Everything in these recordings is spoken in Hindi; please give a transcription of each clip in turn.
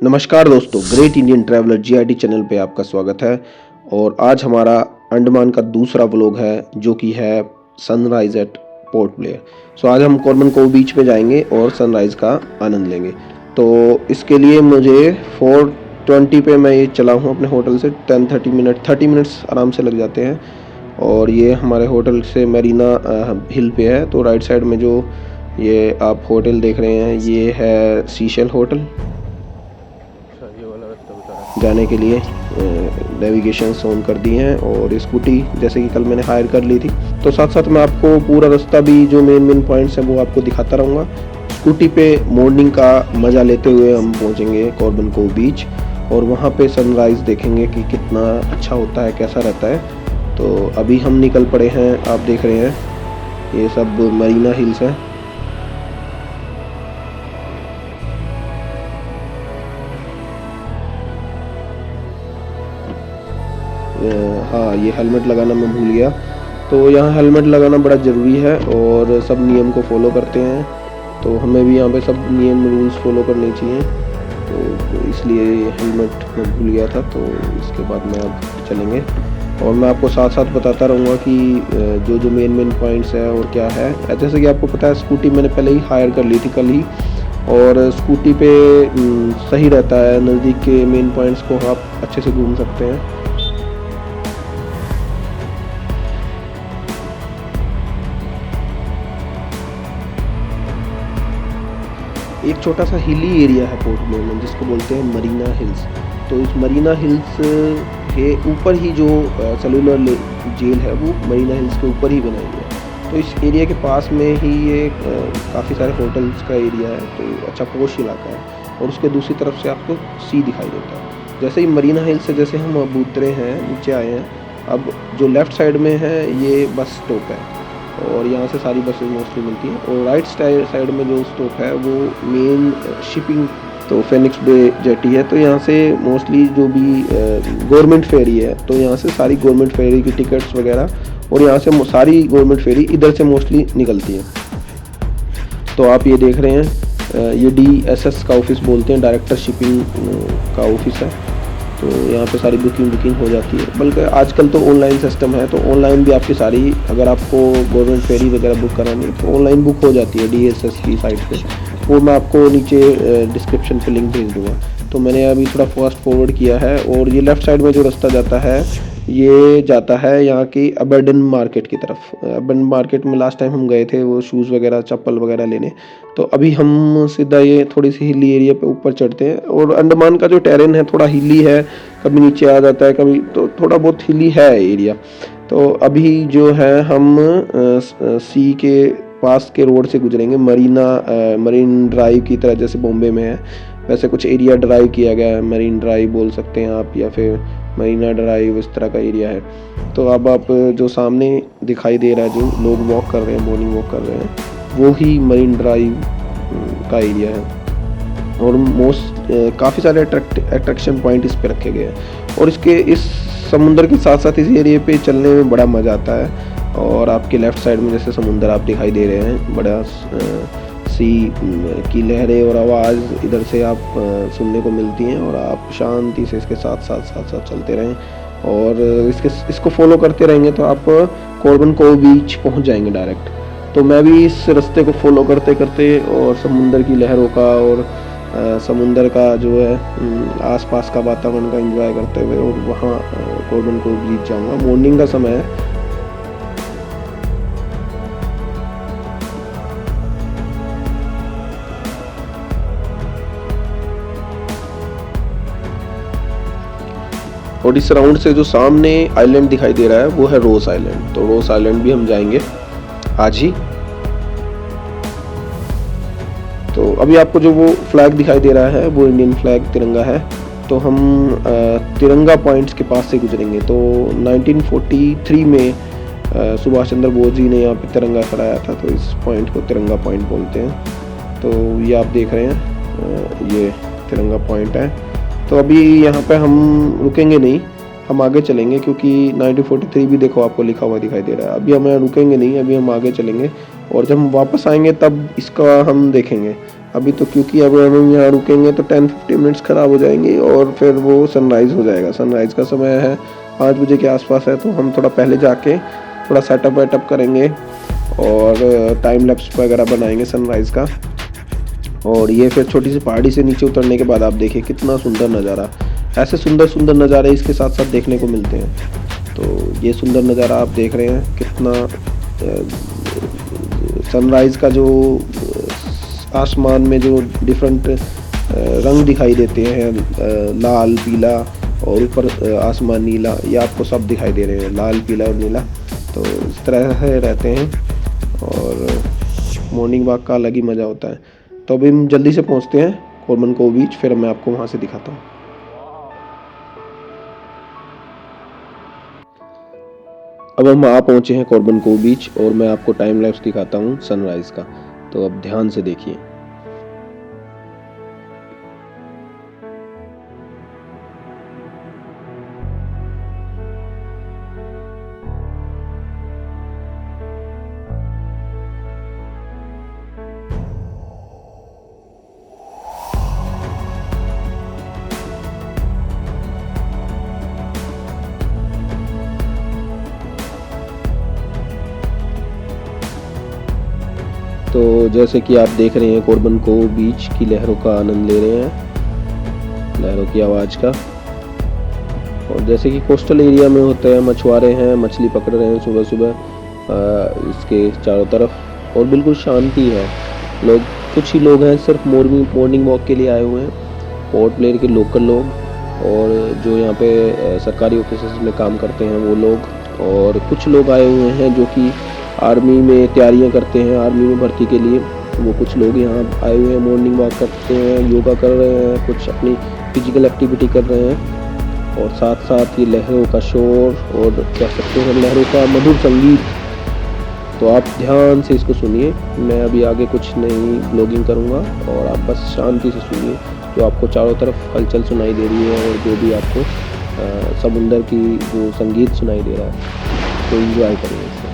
नमस्कार दोस्तों, great Indian traveller GIT channel पे आपका स्वागत है। और आज हमारा अंडमान का दूसरा व्लॉग है जो कि है सनराइज एट पोर्ट ब्लेयर। सो आज हम कॉर्बन कोव बीच पे जाएंगे और सनराइज का आनंद लेंगे। तो इसके लिए मुझे 4:20 पे मैं ये चला हूँ अपने होटल से। 30 मिनट्स आराम से लग जाते हैं। और ये हमारे होटल से मरीना हिल पे है। तो राइट साइड में जो ये आप होटल देख रहे हैं ये है सीशेल होटल। जाने के लिए नेविगेशन ऑन कर दी हैं और स्कूटी जैसे कि कल मैंने हायर कर ली थी। तो साथ साथ मैं आपको पूरा रास्ता भी जो मेन पॉइंट्स हैं वो आपको दिखाता रहूँगा। स्कूटी पे मॉर्निंग का मज़ा लेते हुए हम पहुँचेंगे कॉर्बन कोव बीच और वहाँ पे सनराइज़ देखेंगे कि कितना अच्छा होता है, कैसा रहता है। तो अभी हम निकल पड़े हैं, आप देख रहे हैं ये सब मरीना हिल्स है। हाँ, ये हेलमेट लगाना मैं भूल गया। तो यहाँ हेलमेट लगाना बड़ा ज़रूरी है और सब नियम को फॉलो करते हैं। तो हमें भी यहाँ पे सब नियम रूल्स फॉलो करने चाहिए। तो इसलिए हेलमेट मैं भूल गया था। तो इसके बाद में अब चलेंगे और मैं आपको साथ साथ बताता रहूँगा कि जो मेन पॉइंट्स है और क्या है। जैसे कि आपको पता है स्कूटी मैंने पहले ही हायर कर ली थी कल ही। और स्कूटी पे सही रहता है, नज़दीक के मेन पॉइंट्स को आप अच्छे से घूम सकते हैं। एक छोटा सा हिली एरिया है पोर्ट ब्लेयर में जिसको बोलते हैं मरीना हिल्स। तो इस मरीना हिल्स के ऊपर ही जो सेलुलर जेल है वो मरीना हिल्स के ऊपर ही बनाई है। तो इस एरिया के पास में ही ये काफ़ी सारे होटल्स का एरिया है। तो अच्छा पोश इलाका है और उसके दूसरी तरफ से आपको सी दिखाई देता है। जैसे ही मरीना हिल्स से जैसे हम अब उतरे हैं, नीचे आए हैं, अब जो लेफ़्ट साइड में है ये बस स्टॉप है और यहाँ से सारी बसेस मोस्टली मिलती हैं। और राइट साइड में जो स्टॉप है वो मेन शिपिंग तो फेनिक्स बे जेटी है। तो यहाँ से मोस्टली जो भी गवर्नमेंट फेरी है, तो यहाँ से सारी गवर्नमेंट फेरी की टिकट्स वगैरह और यहाँ से सारी गवर्नमेंट फेरी इधर से मोस्टली निकलती है। तो आप ये देख रहे हैं ये DSS का ऑफिस बोलते हैं, डायरेक्टर शिपिंग का ऑफिस है। तो यहाँ पे सारी बुकिंग हो जाती है। बल्कि आजकल तो ऑनलाइन सिस्टम है, तो ऑनलाइन भी आपकी सारी, अगर आपको गवर्नमेंट फेरी वगैरह बुक करानी है तो ऑनलाइन बुक हो जाती है DSS की साइट पे। वो मैं आपको नीचे डिस्क्रिप्शन पे लिंक भेज दूँगा। तो मैंने अभी थोड़ा फास्ट फॉरवर्ड किया है और ये लेफ़्ट साइड में जो रास्ता जाता है ये जाता है यहाँ की अबर्डन मार्केट की तरफ। अबर्डन मार्केट में लास्ट टाइम हम गए थे वो शूज़ वगैरह, चप्पल वगैरह लेने। तो अभी हम सीधा ये थोड़ी सी हिली एरिया पे ऊपर चढ़ते हैं। और अंडमान का जो टेरेन है थोड़ा हिली है, कभी नीचे आ जाता है, कभी तो थोड़ा बहुत हिली है एरिया। तो अभी जो है हम सी के पास के रोड से गुजरेंगे। मरीन ड्राइव की तरह, जैसे बॉम्बे में है वैसे कुछ एरिया ड्राइव किया गया है। मरीन ड्राइव बोल सकते हैं आप, या फिर मरीना ड्राइव, इस तरह का एरिया है। तो अब आप जो सामने दिखाई दे रहा है, जो लोग वॉक कर रहे हैं, मॉर्निंग वॉक कर रहे हैं, वो ही मरीन ड्राइव का एरिया है। और काफ़ी सारे अट्रैक्शन पॉइंट इस पे रखे गए हैं। और इसके इस समुंदर के साथ साथ इस एरिया पे चलने में बड़ा मज़ा आता है। और आपके लेफ़्ट साइड में जैसे समुंदर आप दिखाई दे रहे हैं, बड़ा सी की लहरें और आवाज़ इधर से आप सुनने को मिलती हैं। और आप शांति से इसके साथ चलते रहें और इसको फॉलो करते रहेंगे तो आप कॉर्बन कोव बीच पहुंच जाएंगे डायरेक्ट। तो मैं भी इस रास्ते को फॉलो करते करते और समुंदर की लहरों का और समुंदर का जो है आसपास का वातावरण का एंजॉय करते हुए और वहाँ कॉर्बन कोव बीच जाऊँगा। मॉर्निंग का समय है। और इस राउंड से जो सामने आइलैंड दिखाई दे रहा है वो है रोस आइलैंड। तो रोस आइलैंड भी हम जाएंगे आज ही। तो अभी आपको जो वो फ्लैग दिखाई दे रहा है वो इंडियन फ्लैग, तिरंगा है। तो हम तिरंगा पॉइंट्स के पास से गुजरेंगे। तो 1943 में सुभाष चंद्र बोस जी ने यहाँ पे तिरंगा फहराया था। तो इस पॉइंट को तिरंगा पॉइंट बोलते हैं। तो ये आप देख रहे हैं ये तिरंगा पॉइंट है। तो अभी यहाँ पे हम रुकेंगे नहीं, हम आगे चलेंगे, क्योंकि 1943 भी देखो आपको लिखा हुआ दिखाई दे रहा है। अभी हम यहाँ रुकेंगे नहीं, अभी हम आगे चलेंगे और जब हम वापस आएंगे तब इसका हम देखेंगे। अभी तो क्योंकि अब हम यहाँ रुकेंगे तो 10-15 मिनट्स ख़राब हो जाएंगे और फिर वो सनराइज़ हो जाएगा। सनराइज़ का समय है 5 बजे के आसपास है, तो हम थोड़ा पहले जाके थोड़ा सेटअप वेटअप करेंगे और टाइम लैप्स वगैरह बनाएंगे सनराइज़ का। और ये फिर छोटी सी पहाड़ी से नीचे उतरने के बाद आप देखिए कितना सुंदर नज़ारा। ऐसे सुंदर सुंदर नज़ारे इसके साथ साथ देखने को मिलते हैं। तो ये सुंदर नज़ारा आप देख रहे हैं, कितना सनराइज़ का जो आसमान में जो डिफरेंट रंग दिखाई देते हैं, लाल पीला और ऊपर आसमान नीला, ये आपको सब दिखाई दे रहे हैं, लाल पीला और नीला। तो इस तरह से रहते हैं और मॉर्निंग वॉक का अलग ही मज़ा होता है। तो अभी हम जल्दी से पहुंचते हैं कोरबन कोव बीच, फिर मैं आपको वहाँ से दिखाता हूँ। अब हम आ पहुँचे हैं कोरबन कोव बीच और मैं आपको टाइम लैप्स दिखाता हूँ सनराइज़ का। तो अब ध्यान से देखिए। तो जैसे कि आप देख रहे हैं कोरबन कोव बीच की लहरों का आनंद ले रहे हैं, लहरों की आवाज़ का। और जैसे कि कोस्टल एरिया में होते हैं, मछुआरे हैं, मछली पकड़ रहे हैं सुबह सुबह इसके चारों तरफ, और बिल्कुल शांति है। लोग, कुछ ही लोग हैं सिर्फ मॉर्निंग वॉक के लिए आए हुए हैं, पोर्ट ब्लेयर के लोकल लोग और जो यहाँ पे सरकारी ऑफिस में काम करते हैं वो लोग, और कुछ लोग आए हुए हैं जो कि आर्मी में तैयारियां करते हैं, आर्मी में भर्ती के लिए। वो कुछ लोग यहाँ आए हुए हैं, मॉर्निंग वॉक करते हैं, योगा कर रहे हैं, कुछ अपनी फिजिकल एक्टिविटी कर रहे हैं, और साथ साथ ये लहरों का शोर और कह सकते हैं लहरों का मधुर संगीत। तो आप ध्यान से इसको सुनिए। मैं अभी आगे कुछ नई ब्लॉगिंग करूँगा और आप बस शांति से सुनिए जो आपको चारों तरफ हलचल सुनाई दे रही है और जो भी आपको समुंदर की जो संगीत सुनाई दे रहा है, तो एंजॉय करिए इसे।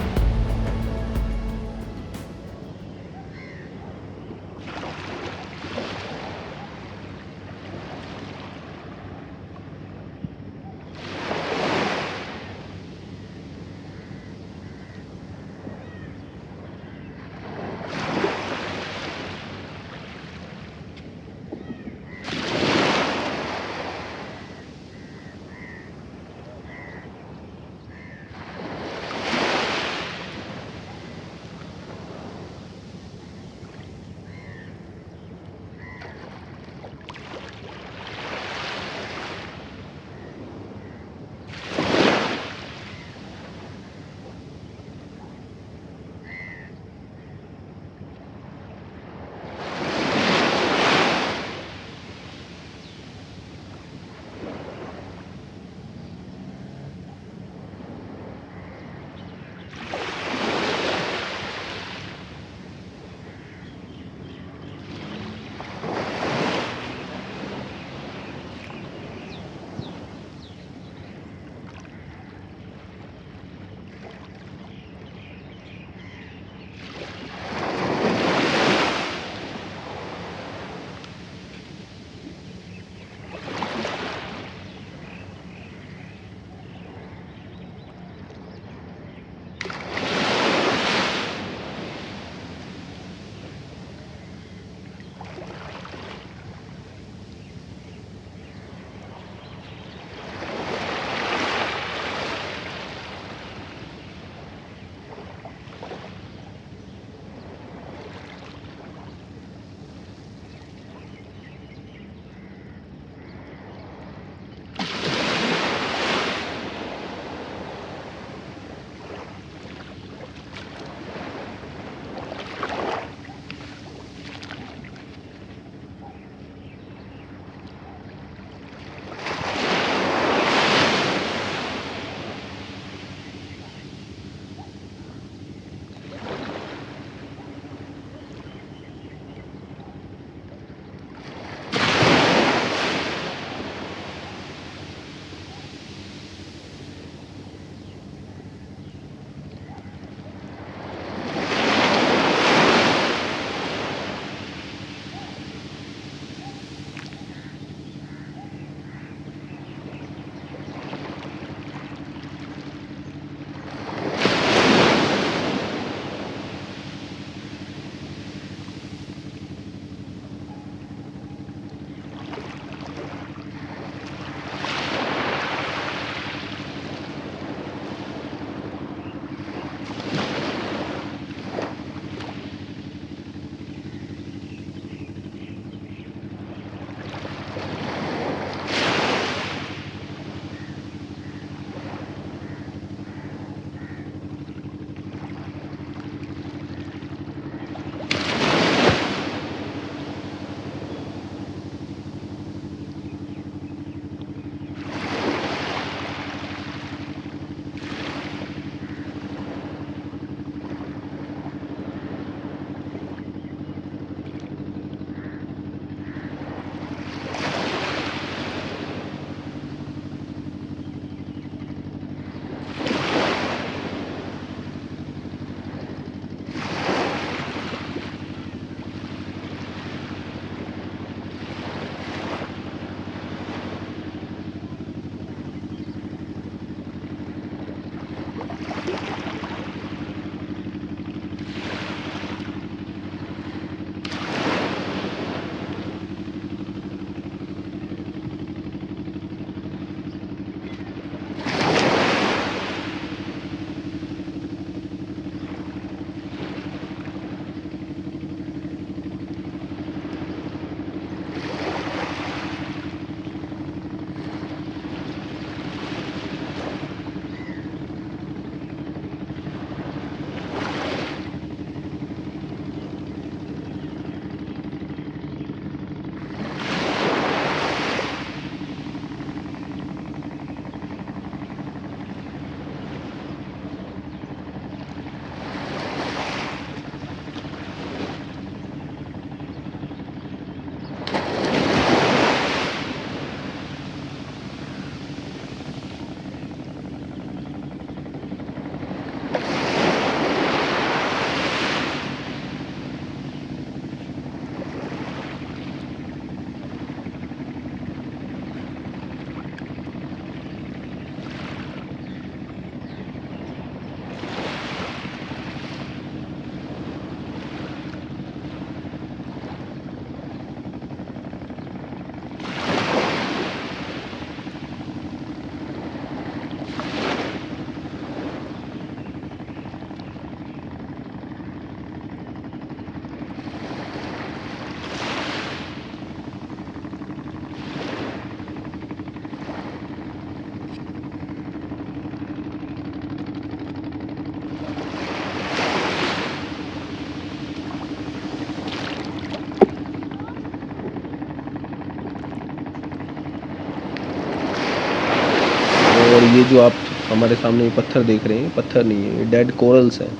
और ये जो आप हमारे सामने पत्थर देख रहे हैं, पत्थर नहीं है, ये डेड कोरल्स हैं।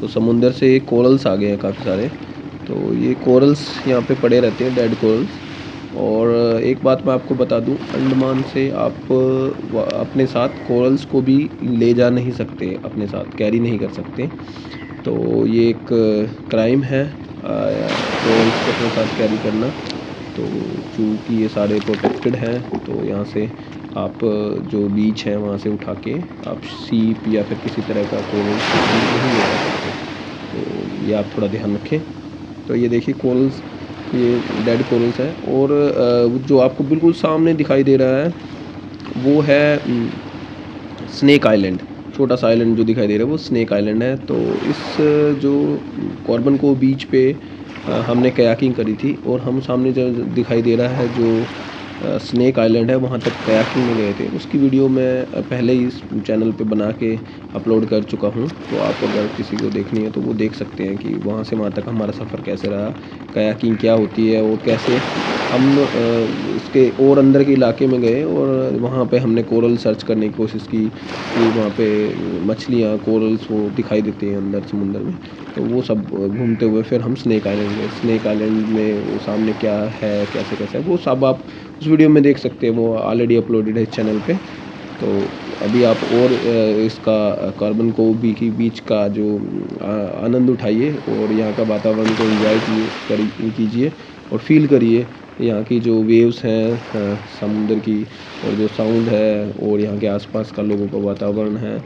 तो समुंदर से कोरल्स आ गए हैं काफ़ी सारे। तो ये कोरल्स यहाँ पे पड़े रहते हैं, डेड कोरल्स। और एक बात मैं आपको बता दूं, अंडमान से आप अपने साथ कोरल्स को भी ले जा नहीं सकते, अपने साथ कैरी नहीं कर सकते। तो ये एक क्राइम है कोरल्स को अपने साथ कैरी करना। तो चूँकि ये सारे प्रोटेक्टेड हैं, तो यहाँ से आप जो बीच है वहाँ से उठा के आप सीप या फिर किसी तरह का कोरल्स नहीं ले जा सकते। तो ये आप थोड़ा ध्यान रखें। तो ये देखिए कोरल्स, ये डेड कोरल्स है। और जो आपको बिल्कुल सामने दिखाई दे रहा है वो है स्नेक आइलैंड। छोटा सा आइलैंड जो दिखाई दे रहा है वो स्नेक आइलैंड है। तो इस जो कॉर्बन को बीच पे हमने कयाकिंग करी थी, और हम सामने जो दिखाई दे रहा है जो स्नेक आइलैंड है, वहाँ तक कयाकिंग में गए थे। उसकी वीडियो मैं पहले ही इस चैनल पे बना के अपलोड कर चुका हूँ। तो आप अगर किसी को देखनी है तो वो देख सकते हैं कि वहाँ से वहाँ तक हमारा सफ़र कैसे रहा, कयाकिंग क्या होती है, और कैसे हम इसके और अंदर के इलाके में गए और वहाँ पे हमने कोरल सर्च करने की कोशिश की कि वहाँ पे मछलियाँ, कोरल्स वो दिखाई देती हैं अंदर समुंदर में। तो वो सब घूमते हुए फिर हम स्नेक आइलैंड गए। स्नेक आइलैंड में वो सामने क्या है, कैसे कैसे है, वो सब आप उस वीडियो में देख सकते हैं, वो ऑलरेडी अपलोडेड है इस चैनल पे। तो अभी आप और इसका कार्बन कोबी की बीच का जो आनंद उठाइए और यहाँ का वातावरण को एंजॉय कीजिए और फील करिए यहाँ की जो वेव्स हैं समुंदर की, और जो साउंड है, और यहाँ के आसपास का लोगों का वातावरण है।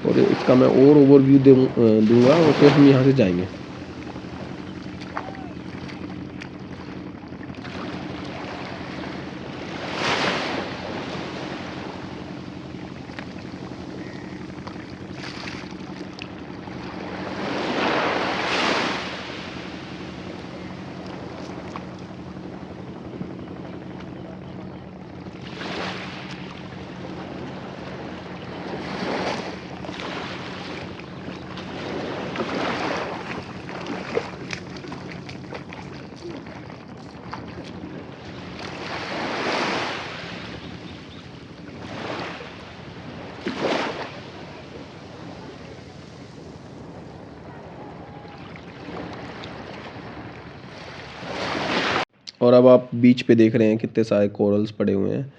और इसका मैं और ओवरव्यू दूंगा और फिर हम यहाँ से जाएंगे। और अब आप बीच पे देख रहे हैं कितने सारे कोरल्स पड़े हुए हैं।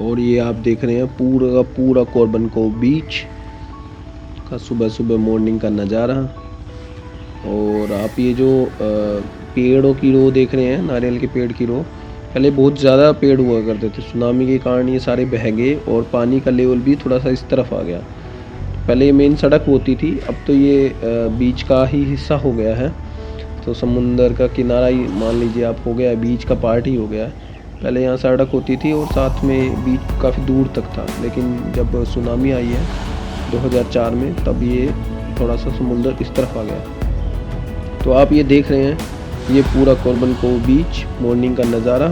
और ये आप देख रहे हैं पूरा का पूरा कोरबन को बीच का सुबह सुबह मॉर्निंग का नज़ारा। और आप ये जो पेड़ों की रो देख रहे हैं, नारियल के पेड़ की रो, पहले बहुत ज़्यादा पेड़ हुआ करते थे, सुनामी के कारण ये सारे बह गए और पानी का लेवल भी थोड़ा सा इस तरफ आ गया। पहले ये मेन सड़क होती थी, अब तो ये बीच का ही हिस्सा हो गया है। तो समुंदर का किनारा ही मान लीजिए आप हो गया है, बीच का पार्ट ही हो गया है। पहले यहाँ सड़क होती थी और साथ में बीच काफ़ी दूर तक था, लेकिन जब सुनामी आई है 2004 में, तब ये थोड़ा सा समुंदर इस तरफ आ गया। तो आप ये देख रहे हैं, ये पूरा कोरबन कोव बीच मॉर्निंग का नज़ारा।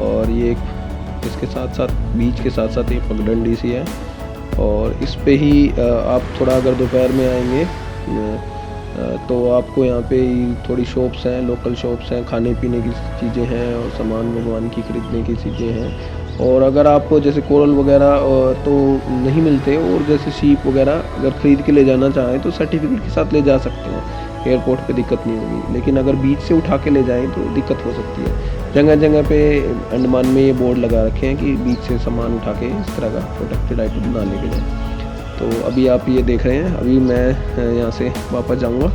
और ये इसके साथ साथ बीच के साथ साथ एक पगडंडी सी है, और इस पे ही आप थोड़ा अगर दोपहर में आएंगे तो आपको यहाँ पे थोड़ी शॉप्स हैं, लोकल शॉप्स हैं, खाने पीने की चीज़ें हैं और सामान भगवान की खरीदने की चीज़ें हैं। और अगर आपको जैसे कोरल वगैरह तो नहीं मिलते, और जैसे शीप वगैरह अगर ख़रीद के ले जाना चाहें तो सर्टिफिकेट के साथ ले जा सकते हैं, एयरपोर्ट पे दिक्कत नहीं होगी। लेकिन अगर बीच से उठा के ले जाएं तो दिक्कत हो सकती है। जगह जगह पे अंडमान में ये बोर्ड लगा रखे हैं कि बीच से सामान उठा के इस तरह का प्रोटेक्टेड आइटम ना लेके जाएं। तो अभी आप ये देख रहे हैं, अभी मैं यहाँ से वापस जाऊँगा,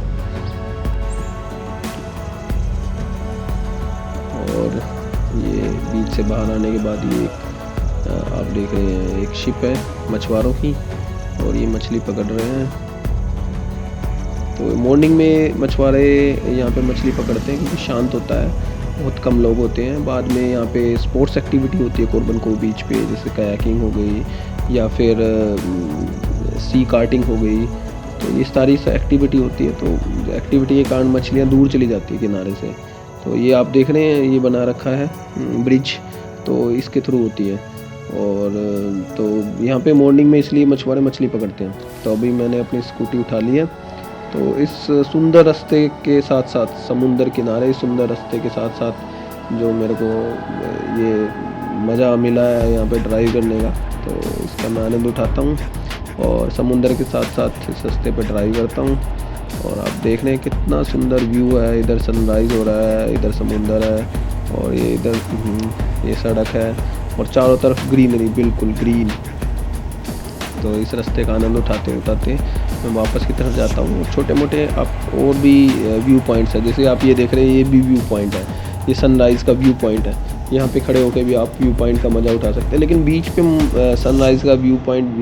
और ये बीच से बाहर आने के बाद ये आप देख रहे हैं एक शिप है मछुआरों की, और ये मछली पकड़ रहे हैं। तो मॉर्निंग में मछुआरे यहाँ पे मछली पकड़ते हैं क्योंकि शांत होता है, बहुत कम लोग होते हैं। बाद में यहाँ पे स्पोर्ट्स एक्टिविटी होती है कोरबन कोव बीच पे, जैसे कयाकिंग हो गई या फिर सी कार्टिंग हो गई। तो ये सारी एक्टिविटी होती है, तो एक्टिविटी के कारण मछलियाँ दूर चली जाती है किनारे से। तो ये आप देख रहे हैं, ये बना रखा है ब्रिज, तो इसके थ्रू होती है। और तो यहाँ पे मॉर्निंग में इसलिए मछुआरे मछली पकड़ते हैं। तो अभी मैंने अपनी स्कूटी उठा ली है, तो इस सुंदर रास्ते के साथ साथ, समुंदर किनारे सुंदर रास्ते के साथ साथ जो मेरे को ये मज़ा मिला है यहाँ पे ड्राइव करने का, तो इसका मैं आनंद उठाता हूँ और समुंदर के साथ साथ इस रास्ते पर ड्राइव करता हूँ। और आप देख रहे हैं कितना सुंदर व्यू है, इधर सनराइज़ हो रहा है, इधर समुंदर है, और ये इधर ये सड़क है, और चारों तरफ ग्रीनरी, बिल्कुल ग्रीन। तो इस रास्ते का आनंद उठाते उठाते मैं वापस की तरफ जाता हूँ। छोटे मोटे आप और भी व्यू पॉइंट्स हैं, जैसे आप ये देख रहे हैं, ये भी व्यू पॉइंट है, ये सनराइज़ का व्यू पॉइंट है। यहाँ पे खड़े होकर भी आप व्यू पॉइंट का मज़ा उठा सकते हैं, लेकिन बीच पे सनराइज़ का व्यू पॉइंट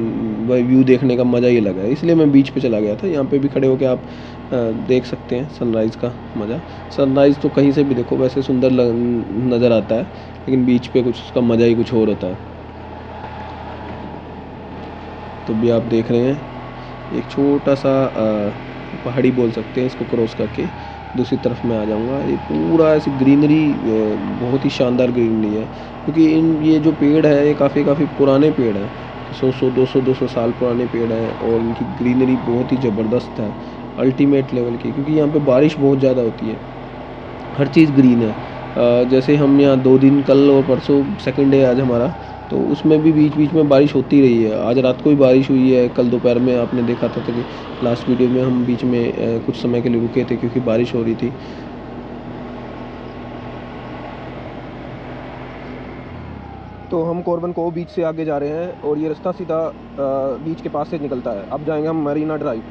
व्यू देखने का मज़ा ही अलग है, इसलिए मैं बीच पे चला गया था। यहाँ पे भी खड़े होकर आप देख सकते हैं सनराइज़ का मज़ा। सनराइज़ तो कहीं से भी देखो वैसे सुंदर नज़र आता है, लेकिन बीच पे कुछ उसका मज़ा ही कुछ और होता है। तो भी आप देख रहे हैं, एक छोटा सा पहाड़ी बोल सकते हैं इसको, क्रॉस करके दूसरी तरफ मैं आ जाऊंगा। ये पूरा ऐसी ग्रीनरी, बहुत ही शानदार ग्रीनरी है, क्योंकि ये जो पेड़ है ये काफ़ी पुराने पेड़ हैं, 100-200 साल पुराने पेड़ हैं, और इनकी ग्रीनरी बहुत ही ज़बरदस्त है, अल्टीमेट लेवल की। क्योंकि यहाँ पे बारिश बहुत ज़्यादा होती है, हर चीज़ ग्रीन है। जैसे हम यहाँ 2 दिन, कल और परसों सेकंड डे आज हमारा, तो उसमें भी बीच बीच में बारिश होती रही है। आज रात को भी बारिश हुई है, कल दोपहर में आपने देखा था कि लास्ट वीडियो में हम बीच में कुछ समय के लिए रुके थे क्योंकि बारिश हो रही थी। तो हम कोरबन कोव बीच से आगे जा रहे हैं, और ये रास्ता सीधा बीच के पास से निकलता है। अब जाएंगे हम मरीना ड्राइव।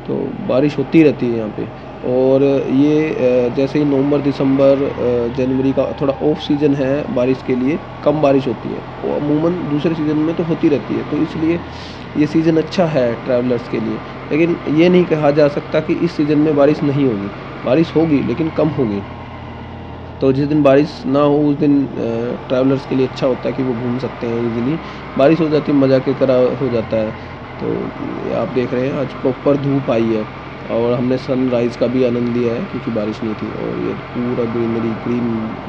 तो बारिश होती रहती है यहाँ पे, और ये जैसे ही नवंबर, दिसंबर, जनवरी का थोड़ा ऑफ सीज़न है बारिश के लिए, कम बारिश होती है, और अमूमन दूसरे सीज़न में तो होती रहती है। तो इसलिए ये सीज़न अच्छा है ट्रैवलर्स के लिए। लेकिन ये नहीं कहा जा सकता कि इस सीज़न में बारिश नहीं होगी, बारिश होगी लेकिन कम होगी। तो जिस दिन बारिश ना हो उस दिन ट्रैवलर्स के लिए अच्छा होता है कि वो घूम सकते हैं इजीली। बारिश हो जाती है मज़ा के तरह हो जाता है। तो ये आप देख रहे हैं, आज प्रॉपर धूप आई है, और हमने सनराइज़ का भी आनंद लिया है क्योंकि बारिश नहीं थी। और ये पूरा ग्रीनरी, ग्रीन,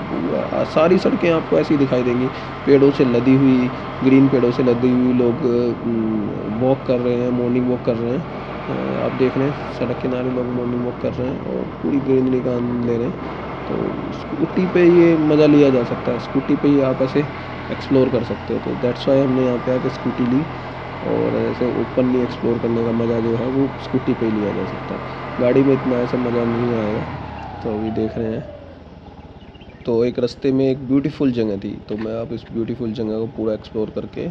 पूरा सारी सड़कें आपको ऐसी दिखाई देंगी, पेड़ों से लदी हुई, ग्रीन पेड़ों से लदी हुई। लोग वॉक कर रहे हैं, मॉर्निंग वॉक कर रहे हैं। आप देख रहे हैं सड़क किनारे लोग मॉर्निंग वॉक कर रहे हैं और पूरी ग्रीनरी का आनंद ले रहे हैं। तो स्कूटी पे ये मज़ा लिया जा सकता है, स्कूटी पे ही आप ऐसे एक्सप्लोर कर सकते हो। तो दैट्स वाई हमने यहाँ पे आके स्कूटी ली, और ऐसे ओपनली एक्सप्लोर करने का मज़ा जो है वो स्कूटी पे ही लिया जा सकता है, गाड़ी में इतना ऐसा मज़ा नहीं आएगा। तो अभी देख रहे हैं, तो एक रास्ते में एक ब्यूटीफुल जगह थी, तो मैं अब इस ब्यूटीफुल जगह को पूरा एक्सप्लोर करके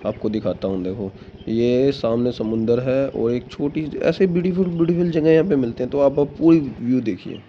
आपको दिखाता हूँ। देखो ये सामने समुंदर है, और एक छोटी ऐसे ब्यूटीफुल जगह यहाँ पे मिलते हैं। तो आप अब पूरी व्यू देखिए।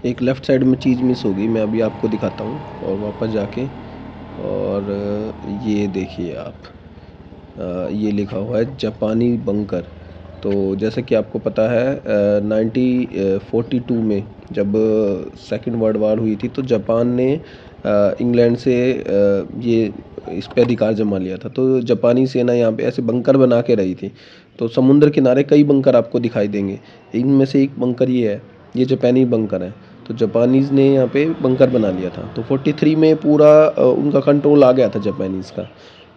एक लेफ़्ट साइड में चीज़ मिस हो गई, मैं अभी आपको दिखाता हूँ और वापस जाके, और ये देखिए आप, ये लिखा हुआ है जापानी बंकर। तो जैसे कि आपको पता है 1942 में जब सेकंड वर्ल्ड वार हुई थी, तो जापान ने इंग्लैंड से ये इस पे अधिकार जमा लिया था। तो जापानी सेना यहाँ पे ऐसे बंकर बना के रही थी। तो समुद्र किनारे कई बंकर आपको दिखाई देंगे, इनमें से एक बंकर ये है, ये जापानी बंकर है। तो जापानीज़ ने यहाँ पे बंकर बना लिया था। तो 43 में पूरा उनका कंट्रोल आ गया था जापानीज़ का।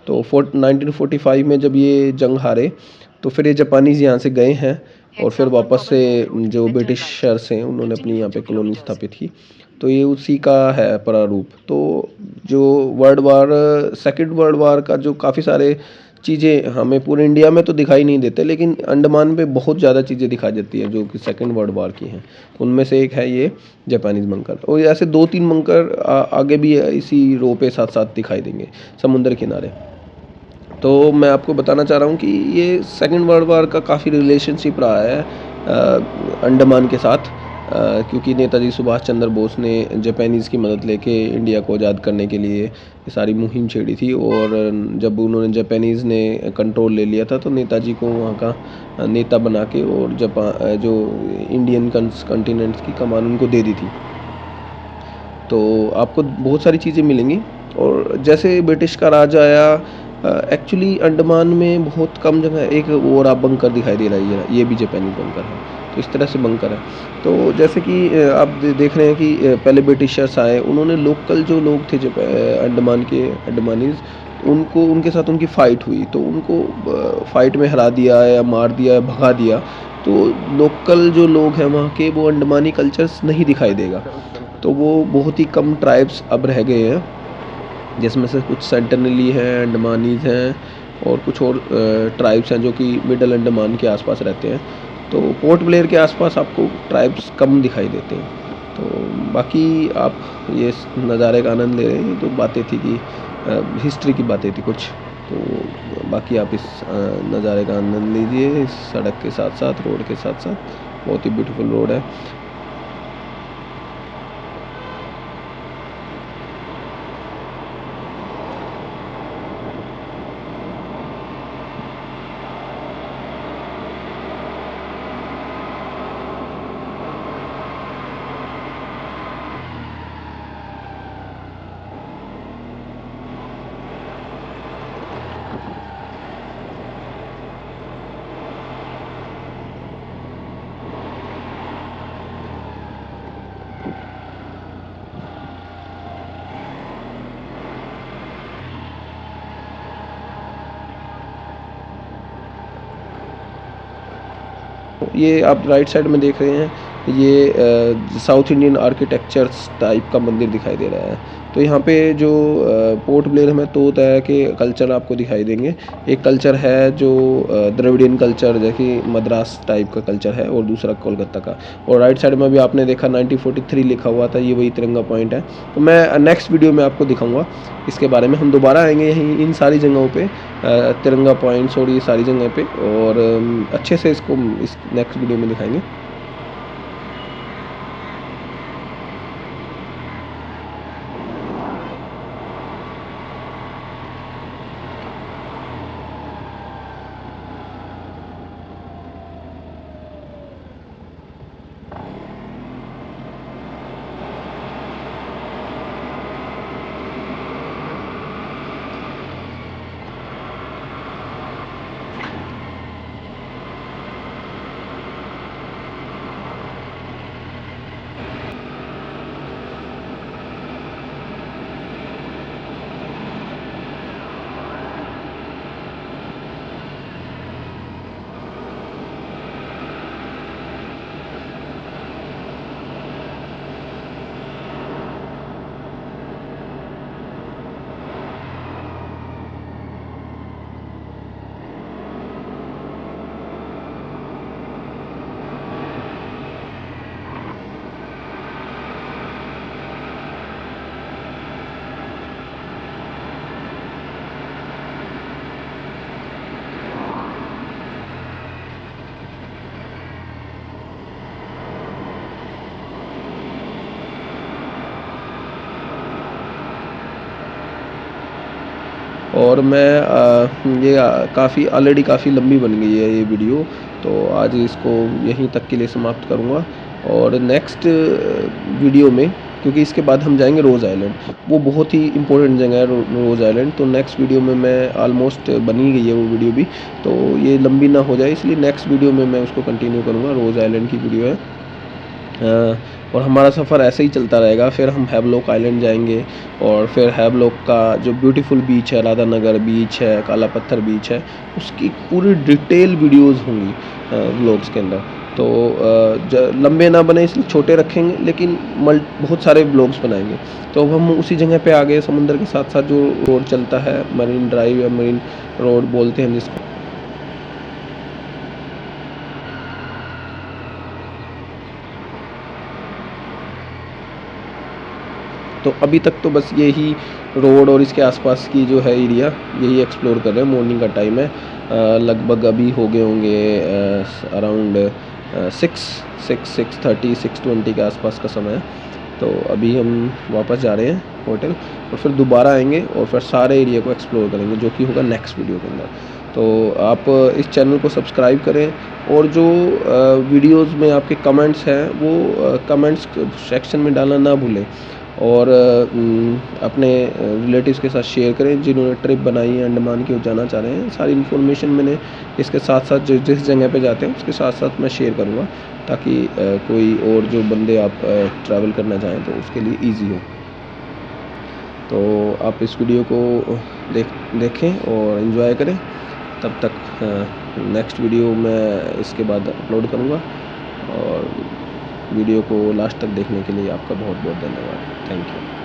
तो 1945 में जब ये जंग हारे, तो फिर ये जापानीज़ यहाँ से गए हैं, और फिर वापस से जो ब्रिटिशर्स हैं उन्होंने अपनी यहाँ पे कॉलोनी स्थापित की। तो ये उसी का है प्रारूप। तो जो world war second world war का जो काफ़ी सारे चीज़ें हमें पूरे इंडिया में तो दिखाई नहीं देते, लेकिन अंडमान पे बहुत ज़्यादा चीज़ें दिखाई जाती हैं जो कि सेकंड वर्ल्ड वार की हैं। उनमें से एक है ये जापानीज़ बंकर, और ऐसे 2-3 बंकर आगे भी इसी रो पे साथ साथ दिखाई देंगे समुद्र किनारे। तो मैं आपको बताना चाह रहा हूँ कि ये सेकंड वर्ल्ड वार का काफ़ी रिलेशनशिप रहा है अंडमान के साथ, क्योंकि नेताजी सुभाष चंद्र बोस ने जापानीज़ की मदद लेके इंडिया को आज़ाद करने के लिए ये सारी मुहिम छेड़ी थी। और जब उन्होंने जापानीज़ ने कंट्रोल ले लिया था, तो नेताजी को वहाँ का नेता बना के और जापान जो इंडियन कॉन्टिनेंट की कमान उनको दे दी थी। तो आपको बहुत सारी चीज़ें मिलेंगी। और जैसे ब्रिटिश का राज आया, एक्चुअली अंडमान में बहुत कम जगह है, एक और आप बंकर दिखाई दे रहा है, ये भी जापानी बंकर है। तो इस तरह से बंकर है। तो जैसे कि आप देख रहे हैं कि पहले ब्रिटिशर्स आए, उन्होंने लोकल जो लोग थे अंडमान के अंडमानीज, उनको उनके साथ उनकी फ़ाइट हुई, तो उनको फ़ाइट में हरा दिया या मार दिया या भगा दिया। तो लोकल जो लोग हैं वहाँ के, वो अंडमानी कल्चर्स नहीं दिखाई देगा। तो वो बहुत ही कम ट्राइब्स अब रह गए हैं, जिसमें से कुछ सेंटिनली हैं, अंडमानीज़ हैं, और कुछ और ट्राइब्स हैं जो कि मिडल अंडमान के आसपास रहते हैं। तो पोर्ट ब्लेयर के आसपास आपको ट्राइब्स कम दिखाई देते हैं। तो बाकी आप ये नज़ारे का आनंद ले रहे हैं। तो बातें थी कि हिस्ट्री की बातें थी कुछ। तो बाकी आप इस नज़ारे का आनंद लीजिए, इस सड़क के साथ साथ, रोड के साथ साथ। बहुत ही ब्यूटीफुल रोड है। ये आप राइट साइड में देख रहे हैं, ये साउथ इंडियन आर्किटेक्चर्स टाइप का मंदिर दिखाई दे रहा है। तो यहाँ पे जो पोर्ट ब्लेयर में दो तरह के कल्चर आपको दिखाई देंगे। एक कल्चर है जो द्रविडियन कल्चर, जैसे मद्रास टाइप का कल्चर है, और दूसरा कोलकाता का। और राइट साइड में भी आपने देखा 1943 लिखा हुआ था, ये वही तिरंगा पॉइंट है। तो मैं नेक्स्ट वीडियो में आपको दिखाऊंगा इसके बारे में। हम दोबारा आएंगे यहीं इन सारी जगहों पे, तिरंगा पॉइंट्स और ये सारी जगह पे, और अच्छे से इसको इस नेक्स्ट वीडियो में दिखाएंगे। और मैं ये काफ़ी ऑलरेडी काफ़ी लंबी बन गई है ये वीडियो, तो आज इसको यहीं तक के लिए समाप्त करूँगा। और नेक्स्ट वीडियो में, क्योंकि इसके बाद हम जाएंगे रोज़ आइलैंड, वो बहुत ही इंपॉर्टेंट जगह है रोज़ आइलैंड, तो नेक्स्ट वीडियो में मैं ऑलमोस्ट बनी गई है वो वीडियो भी, तो ये लंबी ना हो जाए इसलिए नेक्स्ट वीडियो में मैं उसको कंटिन्यू करूँगा। रोज़ आइलैंड की वीडियो है। और हमारा सफ़र ऐसे ही चलता रहेगा। फिर हम हैवलॉक आइलैंड जाएंगे और फिर हैवलॉक का जो ब्यूटीफुल बीच है, राधानगर बीच है, काला पत्थर बीच है, उसकी पूरी डिटेल वीडियोस होंगी व्लॉग्स के अंदर। तो लंबे ना बने इसलिए छोटे रखेंगे, लेकिन बहुत सारे व्लॉग्स बनाएंगे। तो अब हम उसी जगह पे आ गए, समुंदर के साथ साथ जो रोड चलता है, मरीन ड्राइव या मरीन रोड बोलते हैं जिसको। तो अभी तक तो बस यही रोड और इसके आसपास की जो है एरिया, यही एक्सप्लोर कर रहे हैं। मॉर्निंग का टाइम है, लगभग अभी हो गए होंगे अराउंड 6:30 6:20 के आसपास का समय है। तो अभी हम वापस जा रहे हैं होटल और फिर दोबारा आएंगे और फिर सारे एरिया को एक्सप्लोर करेंगे, जो कि होगा नेक्स्ट वीडियो के अंदर। तो आप इस चैनल को सब्सक्राइब करें और जो वीडियोस में आपके कमेंट्स हैं वो कमेंट्स सेक्शन में डालना ना भूलें। और अपने रिलेटिव्स के साथ शेयर करें जिन्होंने ट्रिप बनाई है अंडमान की, वो जाना चाह रहे हैं। सारी इन्फॉर्मेशन मैंने इसके साथ साथ जिस जगह पे जाते हैं उसके साथ साथ मैं शेयर करूँगा, ताकि कोई और जो बंदे आप ट्रैवल करना चाहें तो उसके लिए ईजी हो। तो आप इस वीडियो को देखें और इन्जॉय करें। तब तक नेक्स्ट वीडियो मैं इसके बाद अपलोड करूँगा। और वीडियो को लास्ट तक देखने के लिए आपका बहुत बहुत धन्यवाद। Thank you.